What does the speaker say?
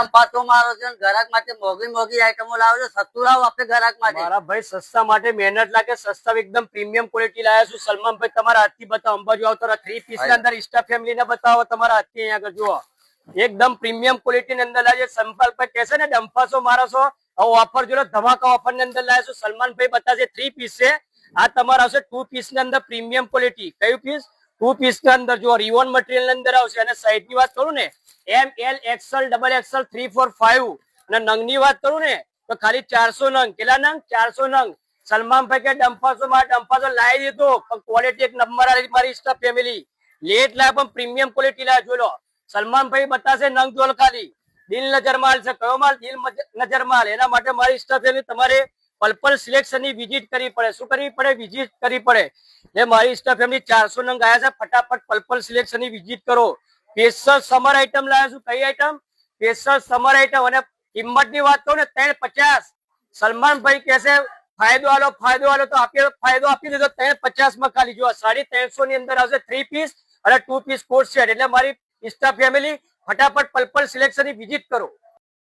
પાછો મારો છે ગ્રાહક માટે મોંઘી મોંઘી આઈટમો લાવો છો, સસ્તું લાવો આપણે ગ્રાહક માટે। મારા ભાઈ સસ્તા માટે મહેનત લાગે, સસ્તા એકદમ પ્રીમિયમ ક્વોલિટી લાયા છું। સલમાનભાઈ તમારા હાથથી બતાવો, અંબાજુ આવતો 3 પીસ ની અંદર સ્ટાફ ફેમિલી ને બતાવો તમારા હાથથી। અહીંયા આગળ જુઓ એકદમ પ્રીમિયમ ક્વોલિટી ની અંદર લાગે। સંપલભાઈ કહેશે ને ડંફાસો મારશો, હવે ઓફર જો ધમાકા ઓફર ની અંદર લાયા છું। સલમાનભાઈ બતાવશે 3 પીસ છે, આ તમારા આવશે 2 પીસ ની અંદર પ્રીમિયમ ક્વોલિટી। કયું પીસ? 2 પીસ ની અંદર જો રિવોન મટીરિયલ ની અંદર આવશે। અને સાઈઝ ની વાત કરું ને એમ, એલ, એક્સએલ, ડબલ એક્સએલ, 3, 4, 5 અને નંગ ની વાત કરું ને તો ખાલી 400 નંગ। કેટલા નંગ? 400 નંગ। સલમાનભાઈ કે ડંફાસો માં ડંફાસો લાવી દીધો, પણ ક્વોલિટી એક નંબર આવી મારી સ્ટાફ ફેમિલી। લેટ લાવે પણ પ્રીમિયમ ક્વોલિટી લાવે। જોઈ લો સલમાનભાઈ બતાશે નંગ જોલ ખાલી, દિલ નજર માલ છે। કયો માલ? દિલ નજર માલ। એના માટે મારી સ્ટાફ ફેમિલી તમારે પર્પલ સિલેક્શન ની વિઝિટ કરવી પડે। શું કરવી પડે? વિઝિટ કરવી પડે। એ મારી સ્ટાફ ફેમિલી 400 નંગ આવ્યા છે, ફટાફટ પર્પલ સિલેક્શન ની વિઝિટ કરો। સ્પેશિયલ સમર આઈટમ લાવ્યા છું। કઈ આઈટમ? Special summer item. અને કિંમત ની વાત કરું ને 350। સલમાનભાઈ કહેશે ફાયદો આલો, ફાયદો આલો, તો ફાયદો આપી દીધો 350 માં ખાલી। જો 350 ની અંદર આવશે 3 પીસ અને 2 પીસ કોટ સેટ। એટલે મારી સ્ટાફ ફેમિલી ફટાફટ પર્પલ સિલેક્શન ની વિઝિટ કરો।